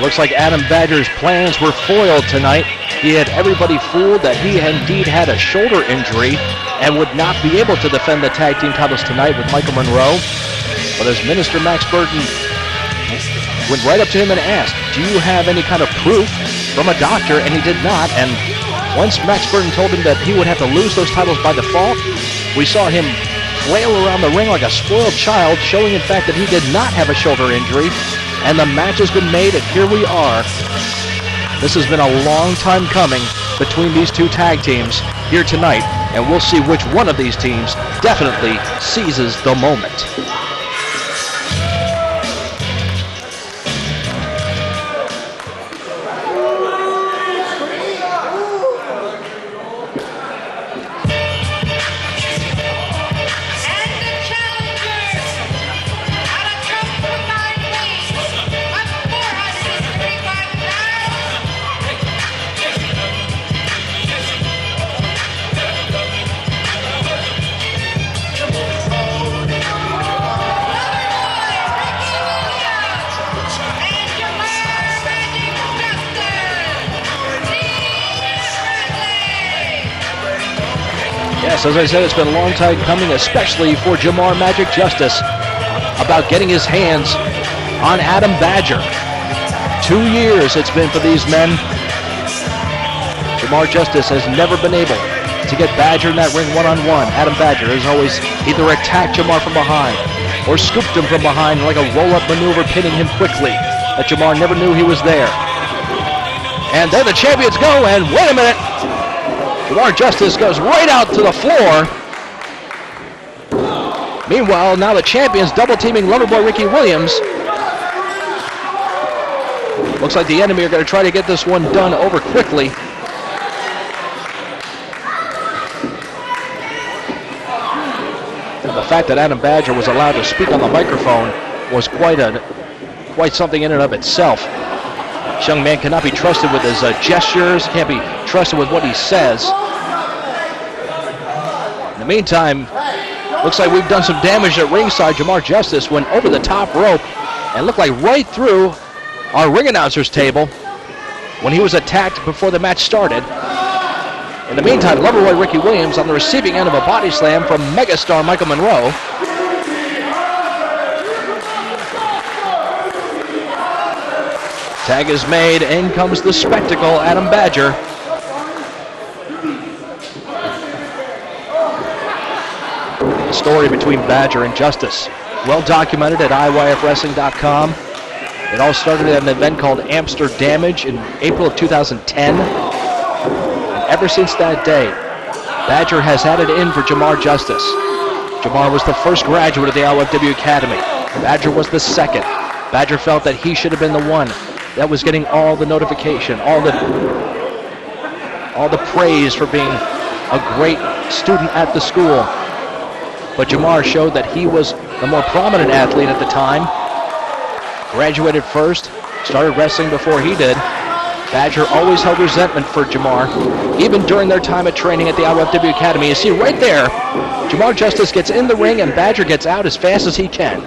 Looks like Adam Badger's plans were foiled tonight. He had everybody fooled that he indeed had a shoulder injury and would not be able to defend the tag team titles tonight with Michael Monroe. But as Minister Max Burton went right up to him and asked, do you have any kind of proof from a doctor? And he did not. And once Max Burton told him that he would have to lose those titles by default, we saw him flail around the ring like a spoiled child, showing in fact that he did not have a shoulder injury. And the match has been made, and here we are. This has been a long time coming between these two tag teams here tonight, and we'll see which one of these teams definitely seizes the moment. Yes, as I said, it's been a long time coming, especially for Jamar Magic Justice, about getting his hands on Adam Badger. 2 years it's been for these men. Jamar Justice has never been able to get Badger in that ring one-on-one. Adam Badger has always either attacked Jamar from behind or scooped him from behind like a roll-up maneuver, pinning him quickly, that Jamar never knew he was there. And there the champions go, and wait a minute, Jamar Justice goes right out to the floor. Meanwhile, now the champions double-teaming Loverboy Ricky Williams. Looks like the enemy are going to try to get this one done over quickly. And the fact that Adam Badger was allowed to speak on the microphone was quite something in and of itself. This young man cannot be trusted with his gestures, can't be trusted with what he says. In the meantime, looks like we've done some damage at ringside. Jamar Justice went over the top rope and looked like right through our ring announcer's table when he was attacked before the match started. In the meantime, Loverboy Ricky Williams on the receiving end of a body slam from megastar Michael Monroe. Tag is made, in comes the spectacle, Adam Badger. The story between Badger and Justice, well documented at IYFWrestling.com. It all started at an event called Amsterdamage in April of 2010. And ever since that day, Badger has had it in for Jamar Justice. Jamar was the first graduate of the IYFW Academy. Badger was the second. Badger felt that he should have been the one that was getting all the notification, all the praise for being a great student at the school. But Jamar showed that he was the more prominent athlete at the time. Graduated first, started wrestling before he did. Badger always held resentment for Jamar, even during their time at training at the IYFW Academy. You see right there, Jamar Justice gets in the ring and Badger gets out as fast as he can.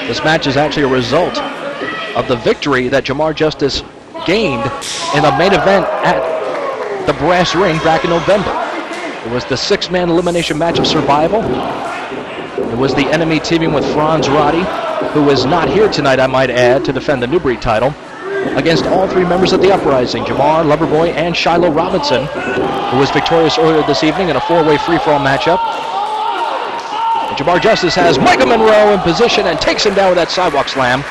This match is actually a result of the victory that Jamar Justice gained in the main event at the Brass Ring back in November. It was the 6-man elimination match of Survival. It was the enemy teaming with Franz Roddy, who is not here tonight, I might add, to defend the Newbury title, against all 3 members of the Uprising, Jamar, Loverboy, and Shiloh Robinson, who was victorious earlier this evening in a 4-way free-for-all matchup. Jamar Justice has Michael Monroe in position and takes him down with that sidewalk slam.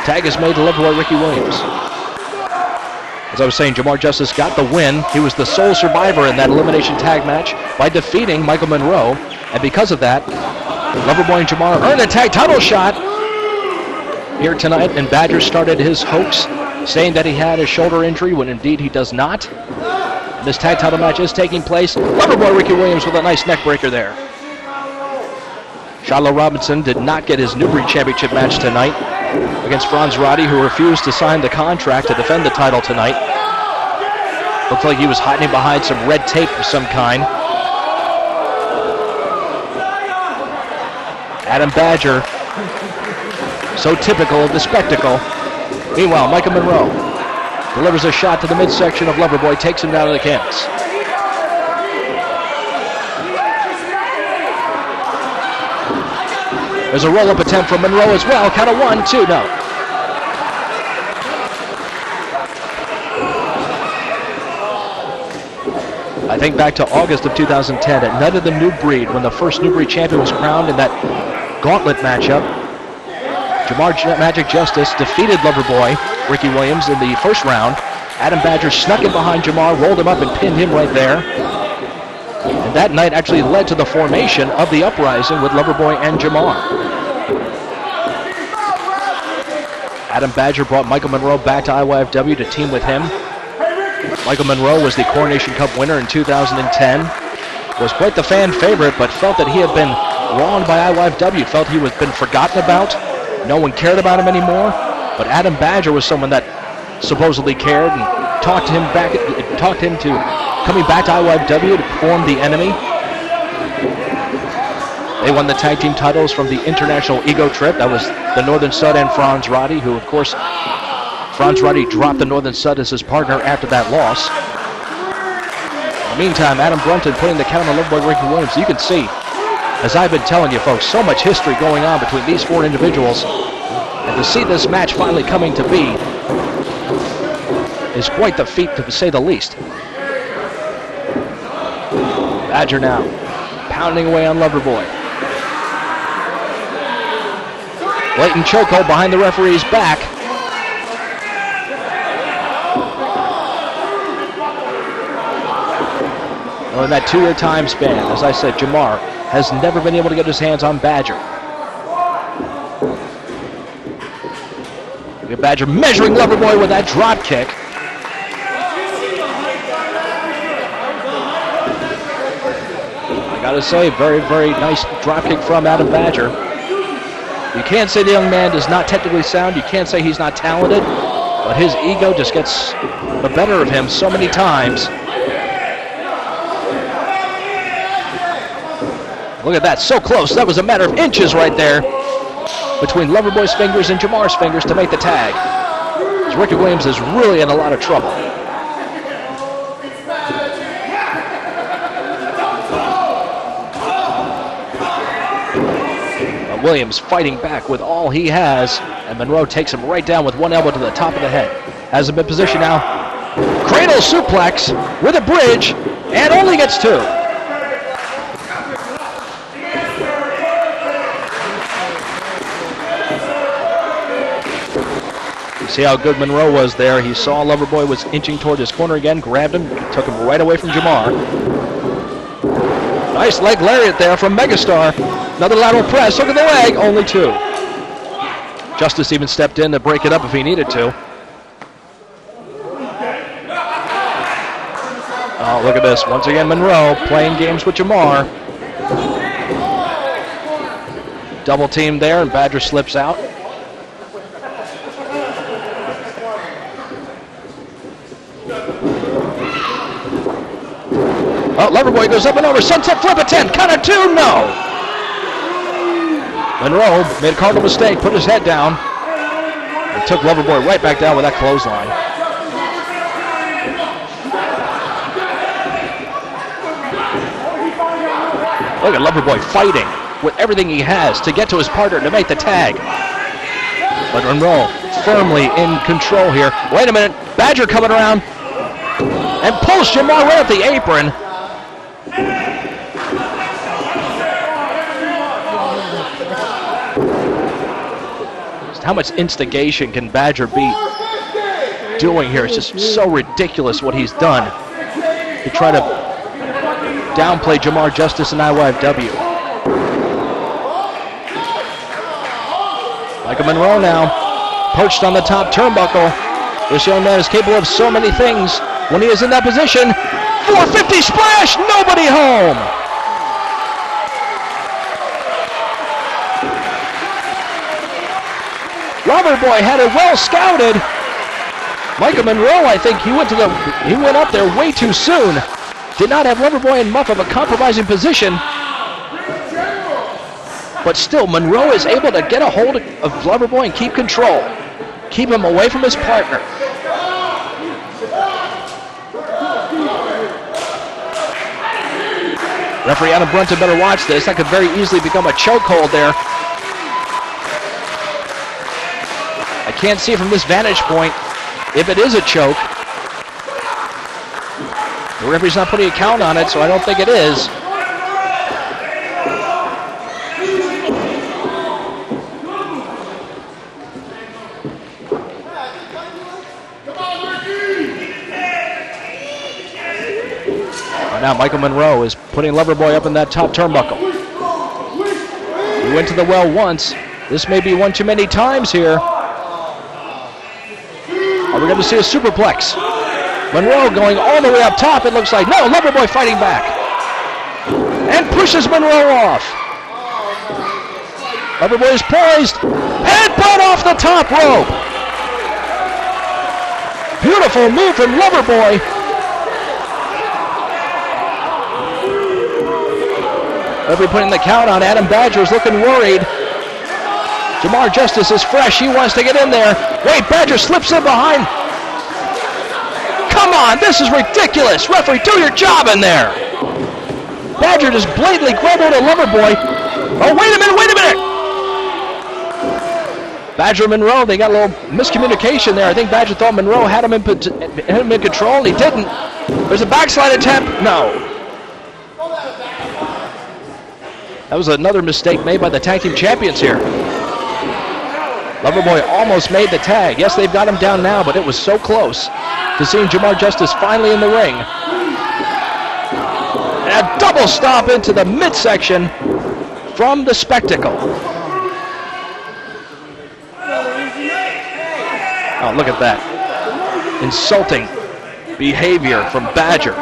Tag is made to Loverboy Ricky Williams. As I was saying, Jamar Justice got the win. He was the sole survivor in that elimination tag match by defeating Michael Monroe. And because of that, Loverboy and Jamar earned a tag title shot here tonight. And Badger started his hoax, saying that he had a shoulder injury when indeed he does not. And this tag title match is taking place. Loverboy Ricky Williams with a nice neck breaker there. Shiloh Robinson did not get his Newbury Championship match tonight against Franz Roddy, who refused to sign the contract to defend the title tonight. Looked like he was hiding behind some red tape of some kind. Adam Badger, so typical of the spectacle. Meanwhile, Michael Monroe delivers a shot to the midsection of Loverboy, takes him down to the canvas. There's a roll-up attempt from Monroe as well. Count of 1, 2, no. I think back to August of 2010 at Night of the New Breed, when the first New Breed champion was crowned in that gauntlet matchup. Jamar Magic Justice defeated Loverboy, Ricky Williams, in the first round. Adam Badger snuck in behind Jamar, rolled him up and pinned him right there. And that night actually led to the formation of the Uprising with Loverboy and Jamar. Adam Badger brought Michael Monroe back to IYFW to team with him. Michael Monroe was the Coronation Cup winner in 2010. Was quite the fan favorite, but felt that he had been wronged by IYFW. Felt he was been forgotten about. No one cared about him anymore. But Adam Badger was someone that supposedly cared and talked him to coming back to IYFW to perform the enemy. They won the tag team titles from the International Ego Trip. That was the Northern Stud and Franz Roddy, who of course Franz Roddy dropped the Northern Stud as his partner after that loss. In the meantime, Adam Brunton putting the count on Loverboy Ricky Williams. You can see, as I've been telling you folks, so much history going on between these four individuals. And to see this match finally coming to be is quite the feat, to say the least. Badger now pounding away on Loverboy. Blatant chokehold behind the referee's back. In that 2-year time span, as I said, Jamar has never been able to get his hands on Badger. We have Badger measuring Loverboy with that drop kick. I gotta say, very, very nice drop kick from Adam Badger. You can't say the young man is not technically sound. You can't say he's not talented, but his ego just gets the better of him so many times. Look at that, so close. That was a matter of inches right there between Loverboy's fingers and Jamar's fingers to make the tag. As Ricky Williams is really in a lot of trouble. But Williams fighting back with all he has, and Monroe takes him right down with one elbow to the top of the head. Has him in position now. Cradle suplex with a bridge, and only gets 2. See how good Monroe was there. He saw Loverboy was inching toward his corner again, grabbed him, took him right away from Jamar. Nice leg lariat there from Megastar. Another lateral press, look at the leg, only 2. Justice even stepped in to break it up if he needed to. Oh, look at this. Once again, Monroe playing games with Jamar. Double team there, and Badger slips out. Oh, Loverboy goes up and over. Sunset flip attempt. Count of 2. No. Monroe made a cardinal mistake. Put his head down. And took Loverboy right back down with that clothesline. Look at Loverboy fighting with everything he has to get to his partner to make the tag. But Monroe firmly in control here. Wait a minute. Badger coming around and pulls Jamar right up the apron. How much instigation can Badger be doing here? It's just so ridiculous what he's done to try to downplay Jamar Justice and IYFW. Michael Monroe now perched on the top turnbuckle. This young man is capable of so many things when he is in that position. 450 splash, nobody home. Loverboy had it well scouted. Michael Monroe, I think he went up there way too soon. Did not have Loverboy in much of a compromising position. But still, Monroe is able to get a hold of Loverboy and keep control. Keep him away from his partner. Referee Adam Brunton better watch this. That could very easily become a chokehold there. I can't see from this vantage point if it is a choke. The referee's not putting a count on it, so I don't think it is. Now Michael Monroe is putting Loverboy up in that top turnbuckle. He went to the well once. This may be one too many times here. Are we going to see a superplex? Monroe going all the way up top, it looks like. No, Loverboy fighting back. And pushes Monroe off. Loverboy is poised. Headbutt off the top rope. Beautiful move from Loverboy. Referee putting the count on. Adam Badger is looking worried. Jamar Justice is fresh. He wants to get in there. Wait, Badger slips in behind. Come on, this is ridiculous. Referee, do your job in there. Badger just blatantly grabbed hold of Loverboy. Oh, wait a minute. Badger and Monroe, they got a little miscommunication there. I think Badger thought Monroe had him in control, and he didn't. There's a backslide attempt. No. That was another mistake made by the tag team champions here. Loverboy almost made the tag. Yes, they've got him down now, but it was so close to seeing Jamar Justice finally in the ring. And a double stomp into the midsection from the Spectacle. Oh, look at that. Insulting behavior from Badger.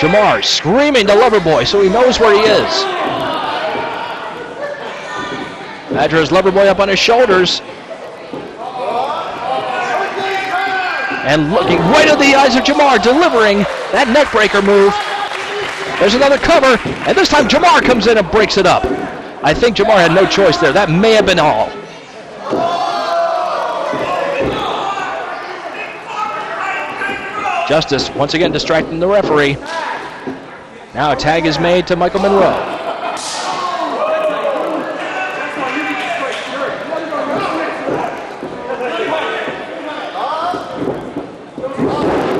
Jamar screaming to Loverboy so he knows where he is. Badger has Loverboy up on his shoulders. And looking right at the eyes of Jamar, delivering that neckbreaker move. There's another cover, and this time Jamar comes in and breaks it up. I think Jamar had no choice there. That may have been all. Justice once again distracting the referee. Now a tag is made to Michael Monroe.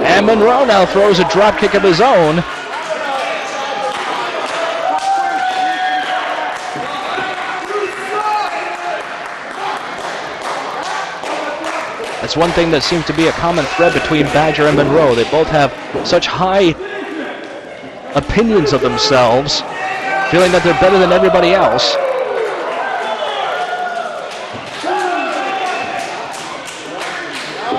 And Monroe now throws a drop kick of his own. That's one thing that seems to be a common thread between Badger and Monroe. They both have such high opinions of themselves, feeling that they're better than everybody else.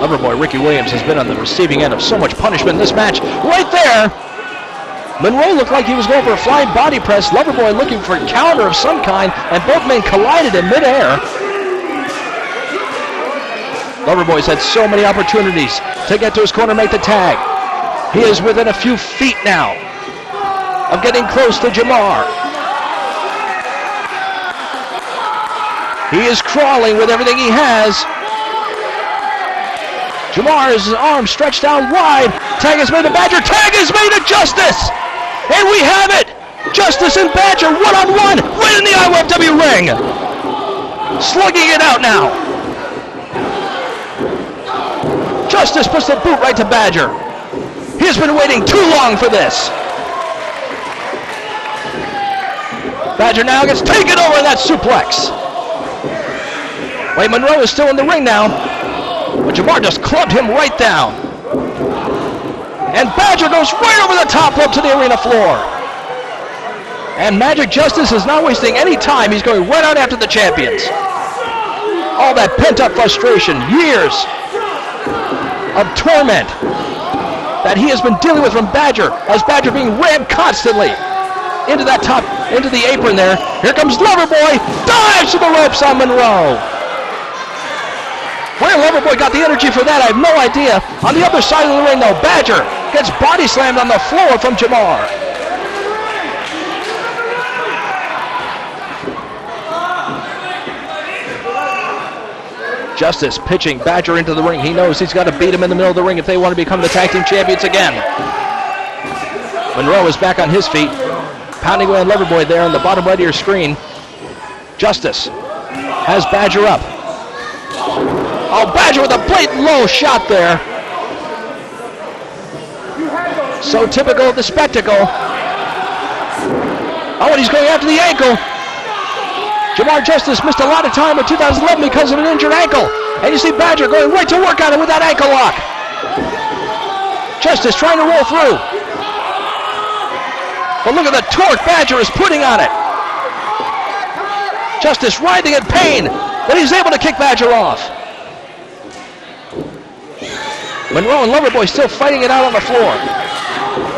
Loverboy Ricky Williams has been on the receiving end of so much punishment in this match. Right there! Monroe looked like he was going for a flying body press. Loverboy looking for a counter of some kind, and both men collided in midair. Loverboy's had so many opportunities to get to his corner, make the tag. He is within a few feet now of getting close to Jamar. He is crawling with everything he has. Jamar's arm stretched out wide. Tag is made to Badger. Tag is made to Justice. And we have it. Justice and Badger one-on-one right in the IYFW ring. Slugging it out now. Justice puts the boot right to Badger. He's been waiting too long for this. Badger now gets taken over in that suplex. Wait, Monroe is still in the ring now. But Jamar just clubbed him right down. And Badger goes right over the top rope to the arena floor. And Magic Justice is not wasting any time. He's going right out after the champions. All that pent-up frustration, years of torment that he has been dealing with from Badger, as Badger being rammed constantly into that top, into the apron there. Here comes Loverboy, dives to the ropes on Monroe. Where Loverboy got the energy for that, I have no idea. On the other side of the ring though, Badger gets body slammed on the floor from Jamar. Justice pitching Badger into the ring. He knows he's got to beat him in the middle of the ring if they want to become the tag team champions again. Monroe is back on his feet, pounding away on Loverboy there on the bottom right of your screen. Justice has Badger up. Oh, Badger with a blatant low shot there. So typical of the spectacle. Oh, and he's going after the ankle. Jamar Justice missed a lot of time in 2011 because of an injured ankle. And you see Badger going right to work on it with that ankle lock. Justice trying to roll through. But look at the torque Badger is putting on it. Justice writhing in pain, but he's able to kick Badger off. Monroe and Loverboy still fighting it out on the floor.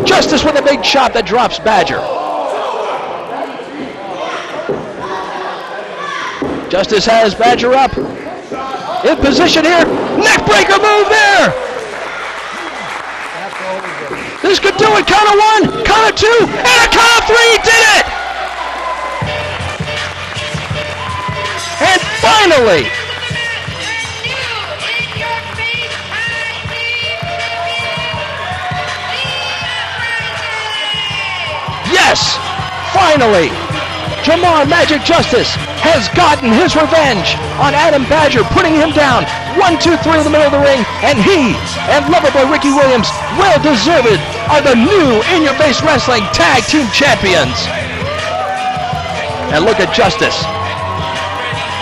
Justice with a big chop that drops Badger. Justice has Badger up. In position here. Neck breaker move there. This could do it. Count of one, count of two, and a count of three. He did it. And finally, yes, finally, Jamar Magic Justice has gotten his revenge on Adam Badger, putting him down 1, 2, 3 in the middle of the ring, and he and Loverboy Ricky Williams, well deserved, are the new In Your Face Wrestling Tag Team Champions. And look at Justice,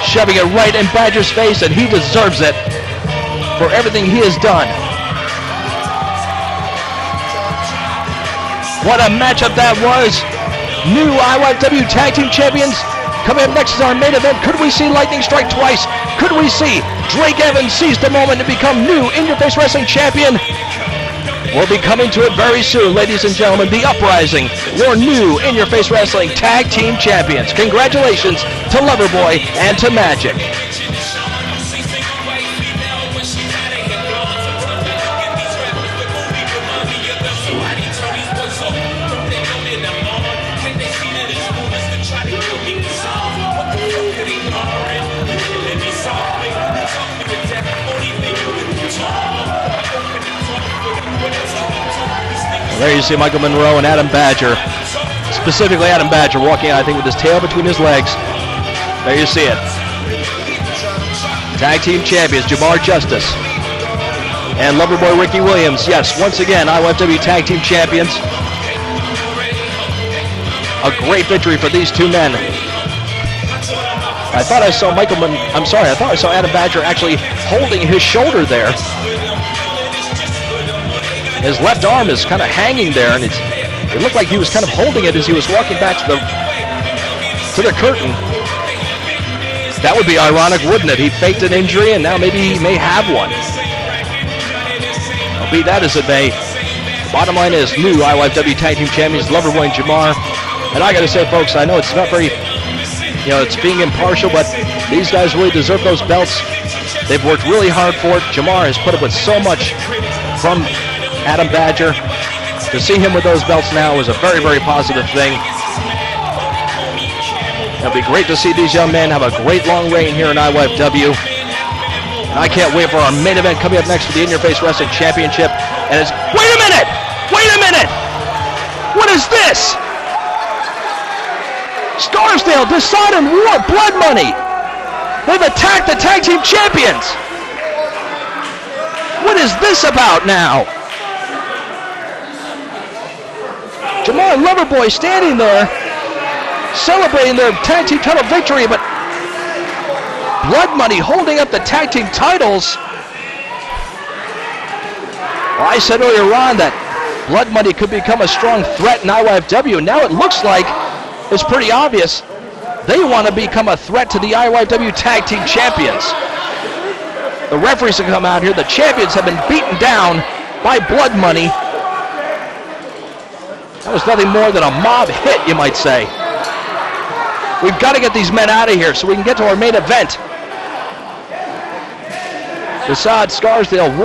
shoving it right in Badger's face, and he deserves it for everything he has done. What a matchup that was. New IYFW Tag Team Champions. Coming up next is our main event. Could we see lightning strike twice? Could we see Drake Evans seize the moment to become new In Your Face Wrestling Champion? We'll be coming to it very soon, ladies and gentlemen. The Uprising, your new In Your Face Wrestling Tag Team Champions. Congratulations to Loverboy and to Magic. There you see Michael Monroe and Adam Badger, specifically Adam Badger, walking out, I think, with his tail between his legs. There you see it. Tag Team Champions, Jamar Justice and Loverboy Ricky Williams. Yes, once again, IYFW Tag Team Champions. A great victory for these two men. I thought I saw I thought I saw Adam Badger actually holding his shoulder there. His left arm is kind of hanging there, and it looked like he was kind of holding it as he was walking back to the curtain. That would be ironic, wouldn't it? He faked an injury, and now maybe he may have one. I'll be that as it may. Bottom line is, new IYFW Tag Team Champions, Loverboy and Jamar. And I got to say, folks, I know it's not very, it's being impartial, but these guys really deserve those belts. They've worked really hard for it. Jamar has put up with so much from Adam Badger. To see him with those belts now is a very, very positive thing. It'll be great to see these young men have a great long reign here in IYFW. And I can't wait for our main event coming up next for the In Your Face Wrestling Championship. And it's, wait a minute! What is this? Scarsdale, Decide and War, Blood Money. They've attacked the Tag Team Champions. What is this about now? Jamar and Loverboy standing there, celebrating their tag team title victory, but Blood Money holding up the tag team titles. Well, I said earlier on that Blood Money could become a strong threat in IYFW. Now it looks like it's pretty obvious they want to become a threat to the IYFW Tag Team Champions. The referees have come out here. The champions have been beaten down by Blood Money. That was nothing more than a mob hit, you might say. We've got to get these men out of here so we can get to our main event. Decide, Scarsdale, War.